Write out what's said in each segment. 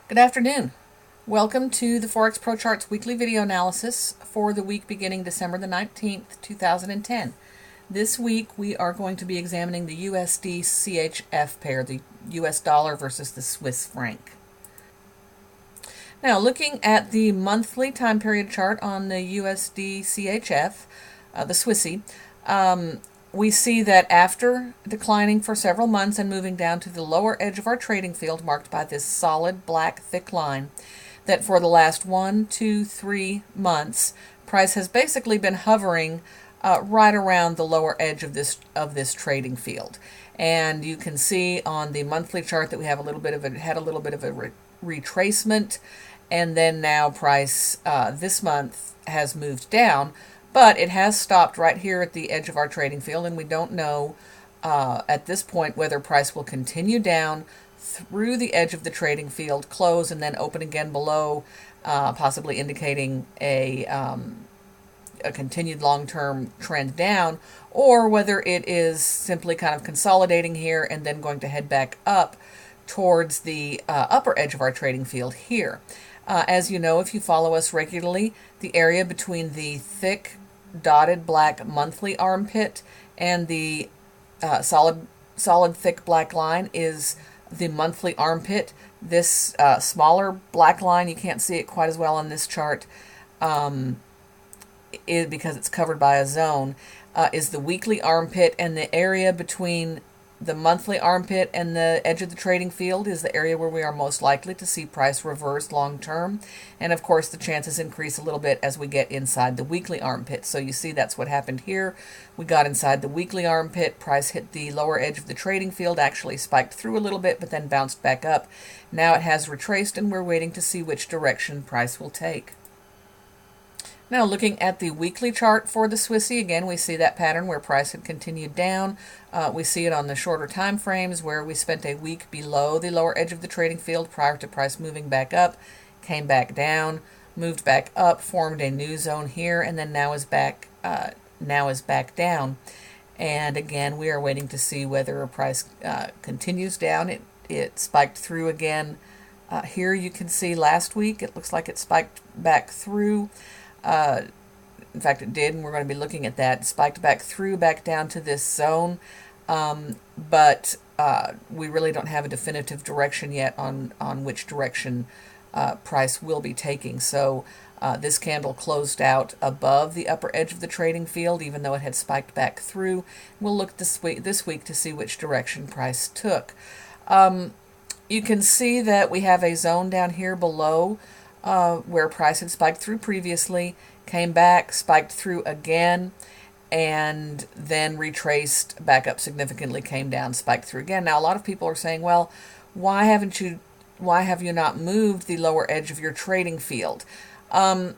Good afternoon. Welcome to the Forex Pro Charts weekly video analysis for the week beginning December the 19th, 2010. This week we are going to be examining the USD CHF pair, the US dollar versus the Swiss franc. Now, looking at the monthly time period chart on the USD CHF, the Swissy, we see that after declining for several months and moving down to the lower edge of our trading field marked by this solid black thick line, that for the last 1, 2, 3 months, price has basically been hovering right around the lower edge of this trading field. And you can see on the monthly chart that we have a little bit of a retracement, and then now price this month has moved down. But it has stopped right here at the edge of our trading field, and we don't know at this point whether price will continue down through the edge of the trading field, close, and then open again below, possibly indicating a continued long-term trend down, or whether it is simply kind of consolidating here and then going to head back up towards the upper edge of our trading field here. As you know, if you follow us regularly, the area between the thick dotted black monthly armpit and the solid thick black line is the monthly armpit. This smaller black line, you can't see it quite as well on this chart because it's covered by a zone, is the weekly armpit, and the area between the monthly armpit and the edge of the trading field is the area where we are most likely to see price reverse long term. And of course, the chances increase a little bit as we get inside the weekly armpit. So you see that's what happened here. We got inside the weekly armpit, price hit the lower edge of the trading field, actually spiked through a little bit, but then bounced back up. Now it has retraced, and we're waiting to see which direction price will take. Now, looking at the weekly chart for the Swissy, again, we see that pattern where price had continued down. We see it on the shorter time frames where we spent a week below the lower edge of the trading field prior to price moving back up, came back down, moved back up, formed a new zone here, and then now is back down. And again, we are waiting to see whether a price continues down. It spiked through again. Here you can see last week it looks like it spiked back through. In fact, it did, and we're going to be looking at that. It spiked back through, back down to this zone, but we really don't have a definitive direction yet on which direction price will be taking. So this candle closed out above the upper edge of the trading field, even though it had spiked back through. We'll look this week to see which direction price took. You can see that we have a zone down here below where price had spiked through previously, came back, spiked through again, and then retraced back up significantly, came down, spiked through again. Now, a lot of people are saying, well, why have you not moved the lower edge of your trading field? The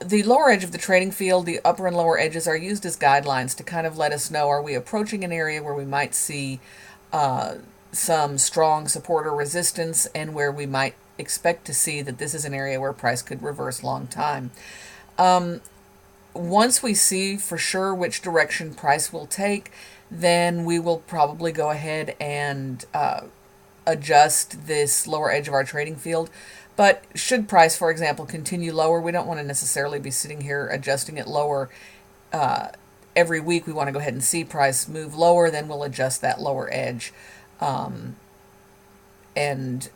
lower edge of the trading field, the upper and lower edges, are used as guidelines to kind of let us know, are we approaching an area where we might see some strong support or resistance, and where we might expect to see that this is an area where price could reverse long time. Once we see for sure which direction price will take, then we will probably go ahead and adjust this lower edge of our trading field. But should price, for example, continue lower, we don't want to necessarily be sitting here adjusting it lower every week. We want to go ahead and see price move lower, then we'll adjust that lower edge. And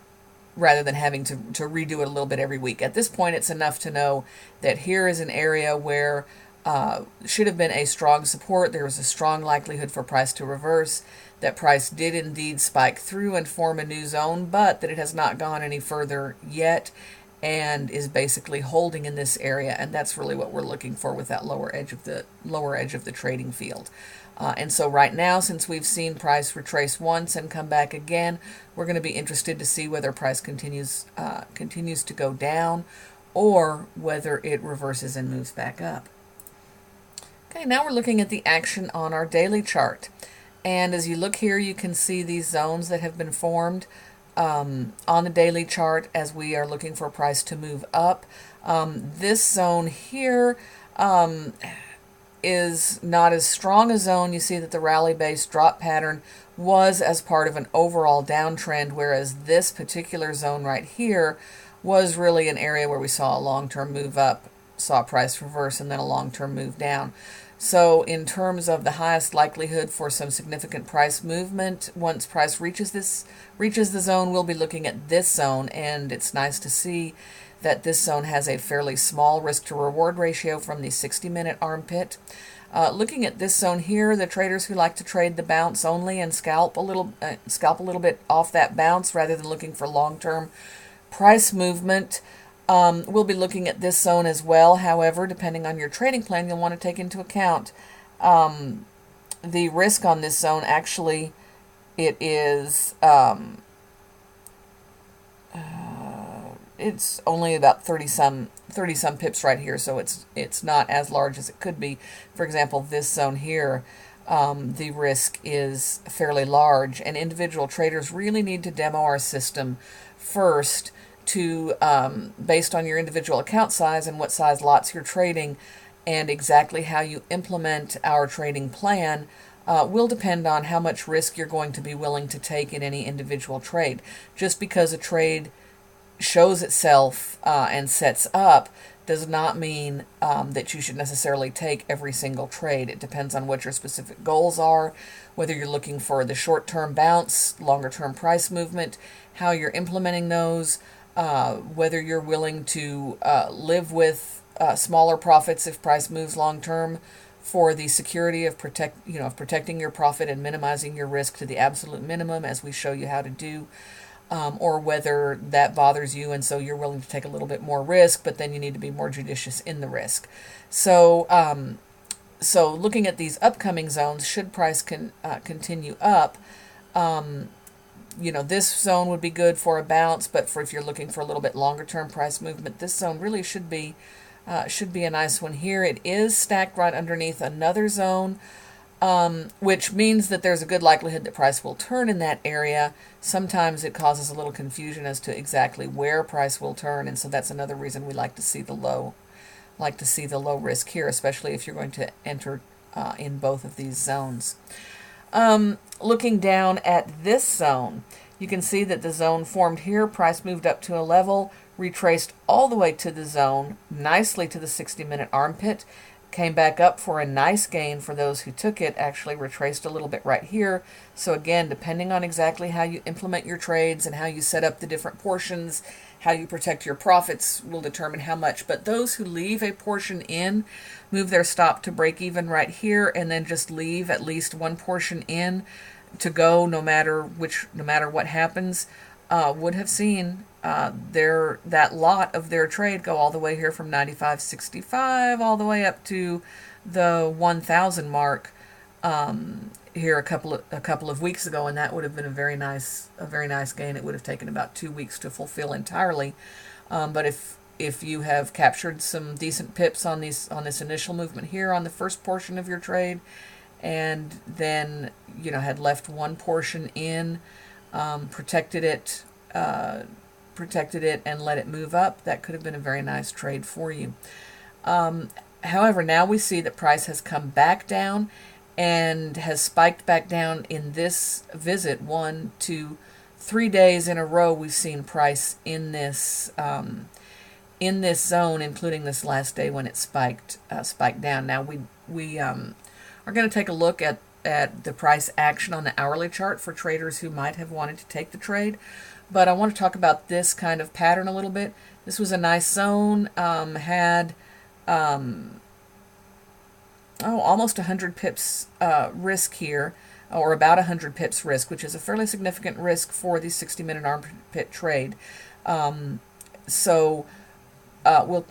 rather than having to redo it a little bit every week. At this point, it's enough to know that here is an area where should have been a strong support. There was a strong likelihood for price to reverse, that price did indeed spike through and form a new zone, but that it has not gone any further yet and is basically holding in this area, and that's really what we're looking for with that lower edge of the trading field. And so right now, since we've seen price retrace once and come back again, we're going to be interested to see whether price continues to go down or whether it reverses and moves back up. Okay, now we're looking at the action on our daily chart. And as you look here, you can see these zones that have been formed on the daily chart as we are looking for price to move up. This zone here is not as strong a zone. You see that the rally-based drop pattern was as part of an overall downtrend, whereas this particular zone right here was really an area where we saw a long-term move up, saw price reverse, and then a long-term move down. So in terms of the highest likelihood for some significant price movement, once price reaches the zone, we'll be looking at this zone, and it's nice to see that this zone has a fairly small risk to reward ratio from the 60-minute armpit. Looking at this zone here, the traders who like to trade the bounce only and scalp a little bit off that bounce rather than looking for long-term price movement, we'll be looking at this zone as well. However, depending on your trading plan, you'll want to take into account the risk on this zone. Actually, it is it's only about 30 some pips right here, so it's not as large as it could be. For example, this zone here, the risk is fairly large, and individual traders really need to demo our system first to based on your individual account size and what size lots you're trading, and exactly how you implement our trading plan will depend on how much risk you're going to be willing to take in any individual trade. Just because a trade shows itself and sets up does not mean that you should necessarily take every single trade. It depends on what your specific goals are, whether you're looking for the short-term bounce, longer-term price movement, how you're implementing those, whether you're willing to live with smaller profits if price moves long-term for the security of protecting your profit and minimizing your risk to the absolute minimum, as we show you how to do. Or whether that bothers you and so you're willing to take a little bit more risk, but then you need to be more judicious in the risk. So so looking at these upcoming zones, should price continue up, this zone would be good for a bounce, but if you're looking for a little bit longer term price movement, this zone really should be a nice one here. It is stacked right underneath another zone, which means that there's a good likelihood that price will turn in that area. Sometimes it causes a little confusion as to exactly where price will turn, and so that's another reason we like to see the low risk here, especially if you're going to enter in both of these zones. Looking down at this zone, you can see that the zone formed here, price moved up to a level, retraced all the way to the zone, nicely to the 60-minute armpit, came back up for a nice gain for those who took it, actually retraced a little bit right here. So again, depending on exactly how you implement your trades and how you set up the different portions, how you protect your profits will determine how much. But those who leave a portion in, move their stop to break even right here, and then just leave at least one portion in to go no matter what happens, would have seen that lot of their trade go all the way here from 95.65 all the way up to the 1,000 mark here a couple of weeks ago, and that would have been a very nice gain. It would have taken about 2 weeks to fulfill entirely, but if you have captured some decent pips on this initial movement here on the first portion of your trade, and then had left one portion in, protected it and let it move up, that could have been a very nice trade for you. However, now we see that price has come back down and has spiked back down in this visit. 1, 2, 3 days in a row we've seen price in this zone, including this last day when it spiked down. Now we are going to take a look at the price action on the hourly chart for traders who might have wanted to take the trade. But I want to talk about this kind of pattern a little bit. This was a nice zone, had almost 100 pips risk here, or about 100 pips risk, which is a fairly significant risk for the 60-minute armpit trade. So the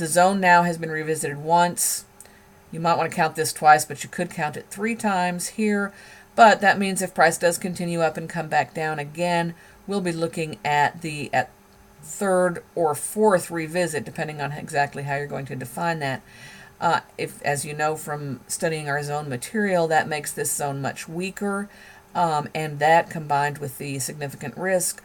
zone now has been revisited once. You might want to count this twice, but you could count it 3 times here. But that means if price does continue up and come back down again, we'll be looking at the third or fourth revisit, depending on exactly how you're going to define that. If, as you know from studying our zone material, that makes this zone much weaker, and that combined with the significant risk,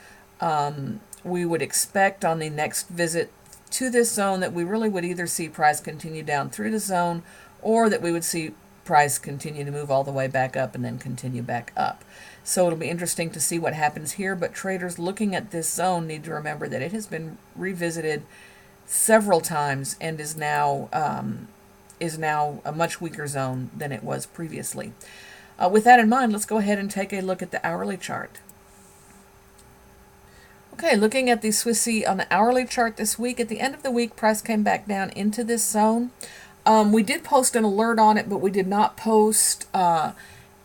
we would expect on the next visit to this zone that we really would either see price continue down through the zone, or that we would see price continue to move all the way back up and then continue back up. So it'll be interesting to see what happens here, but traders looking at this zone need to remember that it has been revisited several times and is now a much weaker zone than it was previously. With that in mind, let's go ahead and take a look at the hourly chart. Okay, looking at the Swissy on the hourly chart this week, at the end of the week, price came back down into this zone. We did post an alert on it, but we did not post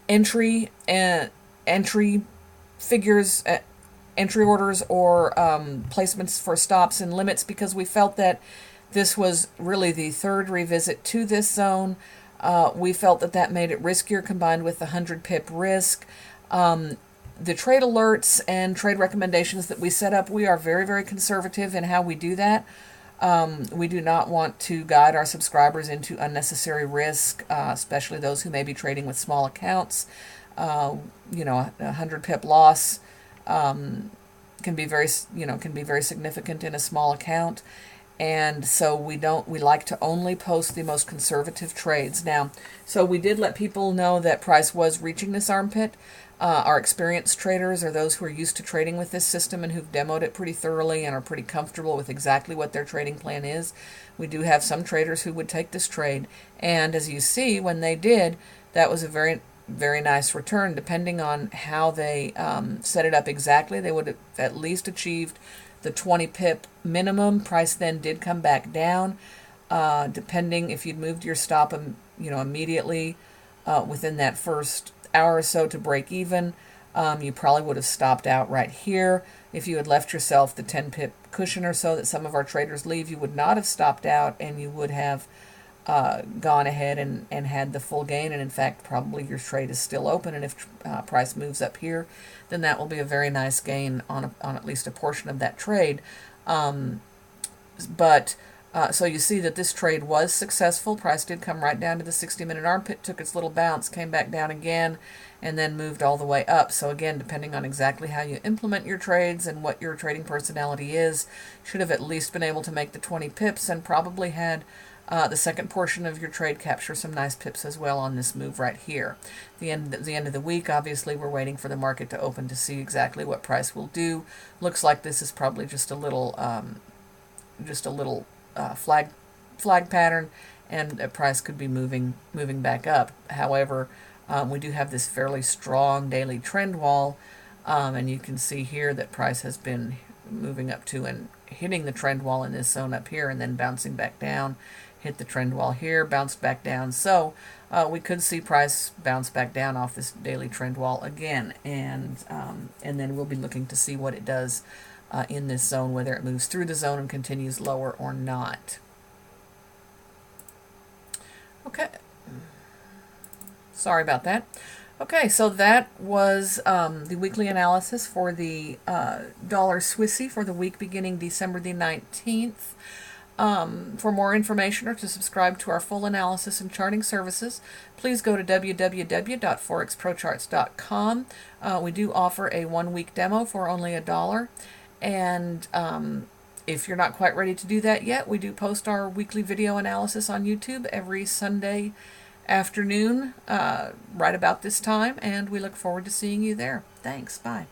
entry figures, entry orders, or placements for stops and limits, because we felt that this was really the third revisit to this zone. We felt that that made it riskier, combined with the 100 pip risk. The trade alerts and trade recommendations that we set up, we are very, very conservative in how we do that. We do not want to guide our subscribers into unnecessary risk, especially those who may be trading with small accounts. A 100 pip loss can be very significant in a small account, and so we like to only post the most conservative trades. Now, so we did let people know that price was reaching this armpit. Our experienced traders are those who are used to trading with this system and who've demoed it pretty thoroughly and are pretty comfortable with exactly what their trading plan is. We do have some traders who would take this trade, and as you see, when they did, that was a very, very nice return. Depending on how they set it up exactly, they would have at least achieved the 20 pip minimum. Price then did come back down. Depending if you'd moved your stop immediately within that first hour or so to break even, you probably would have stopped out right here. If you had left yourself the 10 pip cushion or so that some of our traders leave, you would not have stopped out, and you would have gone ahead and had the full gain. And in fact, probably your trade is still open, and if price moves up here, then that will be a very nice gain on at least a portion of that trade. So you see that this trade was successful. Price did come right down to the 60-minute armpit, took its little bounce, came back down again, and then moved all the way up. So again, depending on exactly how you implement your trades and what your trading personality is, should have at least been able to make the 20 pips, and probably had the second portion of your trade capture some nice pips as well on this move right here. The end of the week, obviously, we're waiting for the market to open to see exactly what price will do. Looks like this is probably just a little flag pattern, and the price could be moving back up. However, we do have this fairly strong daily trend wall, and you can see here that price has been moving up to and hitting the trend wall in this zone up here, and then bouncing back down, hit the trend wall here, bounced back down. So we could see price bounce back down off this daily trend wall again, and then we'll be looking to see what it does in this zone, whether it moves through the zone and continues lower or not. Okay, sorry about that. Okay, so that was the weekly analysis for the dollar Swissy for the week beginning December the 19th. For more information or to subscribe to our full analysis and charting services, please go to www.forexprocharts.com. We do offer a 1-week demo for only $1. And if you're not quite ready to do that yet, we do post our weekly video analysis on YouTube every Sunday afternoon, right about this time, and we look forward to seeing you there. Thanks. Bye.